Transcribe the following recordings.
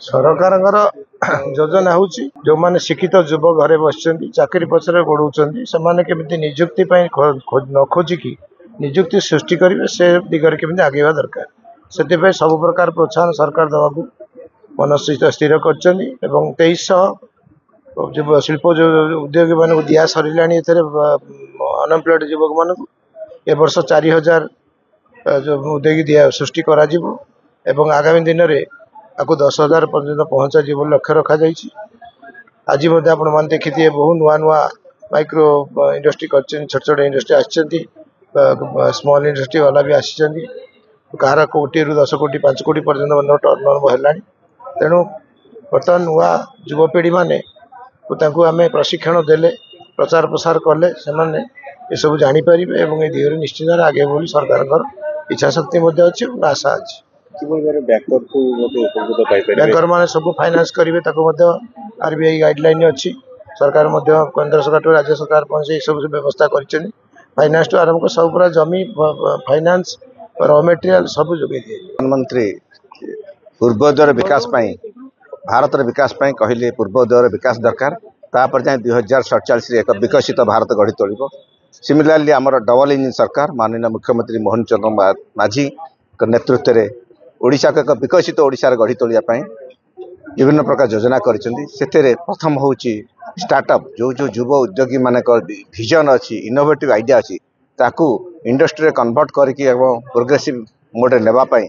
सरकार योजना हूँ जो मैंने शिक्षित युवक घरे बस चाकरी पचर गोड़ाऊँ से निजुक्ति न खोजिकी निजुक्ति सृष्टि करेंगे से दिगरे केमी आगे दरकार से सब प्रकार प्रोत्साहन सरकार देवा मन स्थिर कर 2300 शिल्प उद्योगी मान दिया सरला अनएम्प्लॉयड युवक मान ए वर्ष 4000 जो उद्योगी दिया सृष्टि करा आगामी दिन में आपको 10,000 पर्यटन पहुंचा लक्ष्य रखा जाइए। आज आप देखिए बहु नुआ नुआ माइक्रो इंडस्ट्री कर छोट छोट इंडस्ट्री स्मॉल इंडस्ट्री वाला भी आसी कहार कोटी रु 10 कोटी 5 कोटी पर्यटन टर्नओवर है। तेणु बर्तमान नुआ युवपीढ़ी मैंने आम प्रशिक्षण देले प्रचार प्रसार कले से सब जापर ये दिगरे निश्चित आगे बोली सरकार इच्छा शक्ति अच्छी आशा अच्छी। बैंकर मैंने सब फाइनान्स करेंगे RBI गाइडलाइन अच्छी सरकार केंद्र सरकार राज्य सरकार सब व्यवस्था कर फाइनान्स टू आरंभ सब पूरा जमी फाइनान्स रॉ मटेरियल सब जोगे दिए। प्रधानमंत्री पूर्वोदय विकास भारत विकास कहले पूर्वोदय विकास दरकार तापर जाए 2047 एक विकसित भारत गढ़ी तोड़। सिमिलारली आमर डबल इंजिन सरकार माननीय मुख्यमंत्री मोहन चरण माझी नेतृत्व में ओडिशा को एक विकसित ओडिशा गढ़ी तोड़ापी विभिन्न प्रकार योजना कर प्रथम हूँ स्टार्टअप जो जो युव उद्योगी मान विजन अच्छी इनोवेटिव आइडिया अच्छी ताकू इंडस्ट्री कन्वर्ट करके प्रोग्रेसिव मोड नेबाई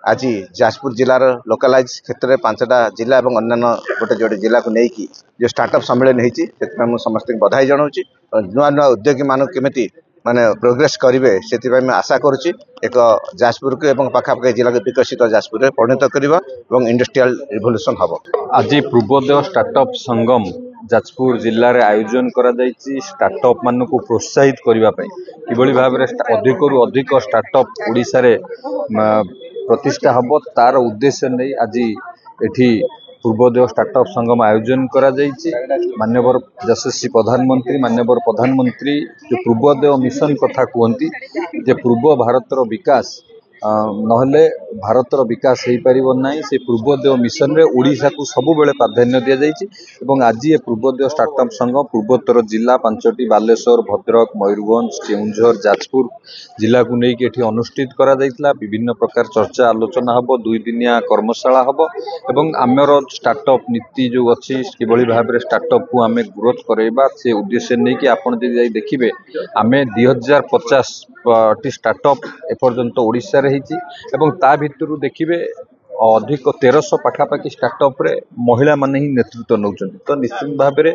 आज जाजपुर जिलार लोकालाइज क्षेत्र में 5टा जिला और अन्य गोटे जोड़े जिला को लेकिन जो स्टार्टअप सम्मेलन होती समस्त बधाई जनाऊँगी नुआ नुआ उद्योगी मान केमी माने प्रोग्रेस करेंगे से आशा करुच्ची एक जाजपुर को पाखापाखि जिला को विकसित जाजपुर में परिणत करवा इंडस्ट्रियल रिवोल्यूशन हम। आज पूर्वोदय स्टार्टअप संगम जाजपुर जिले में आयोजन करा स्टार्टअप मान को प्रोत्साहित करने कि भाव में अधिक रु अधिक स्टार्टअप ओडिशा रे प्रतिष्ठा हम तार उद्देश्य नहीं आज एठी पूर्वोदय स्टार्टअप संगम आयोजन करा माननीय यशस्वी प्रधानमंत्री जो पूर्वोदय मिशन कथा कहती जे पूर्व भारतर विकास नहले भारतर विकास हो पार ना से पूर्वोदय मिशन रे ओडिशा को सब बेले प्राधान्य दि जाइए। आज ये पूर्वोदय स्टार्टअप संघ पूर्वोत्तर जिला 5टी बालेश्वर भद्रक मयूरभंज केउंझर जाजपुर जिला को लेकिन एठी अनुष्ठित करा विभिन्न प्रकार चर्चा आलोचना हम 2 दिनिया कर्मशाला हम एवं आमर स्टार्टअप नीति जो अच्छी कि भाव में स्टार्टअप को आम ग्रोथ करवा से उद्देश्य नहीं कि आपड़ देखिए आम 2050 टी स्टार्टअप एपर्यंत ओडिशा एवं ता भितर देखिए अधिक 1300 पाखापाखि स्टार्टअप रे महिला माने ही नेतृत्व नौ तो निश्चित भाव में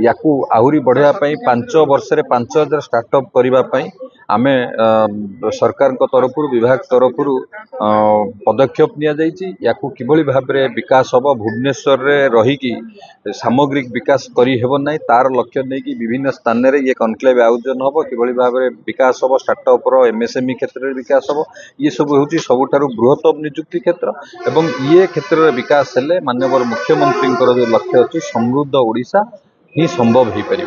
या आहरी बढ़ाई 5 वर्ष में 5000 स्टार्टअप करने आम सरकार तरफ विभाग तरफ पदक्षेप नि किभली भाव में विकास हम भुवनेश्वर रे रहीकि सामग्रिक विकास करना तार लक्ष्य नहीं कि विभिन्न स्थान में ये कनक्लेव आयोजन हम किभली भाव में विकास हम स्टार्टअप MSME क्षेत्र में विकास हम ये सब हूँ सबुठारु बृहत्तम निजुक्ति क्षेत्र एवं ये क्षेत्र में विकास हेले माननीय मुख्यमंत्री जो लक्ष्य अच्छी समृद्ध ओडिशा ही संभव हो पार।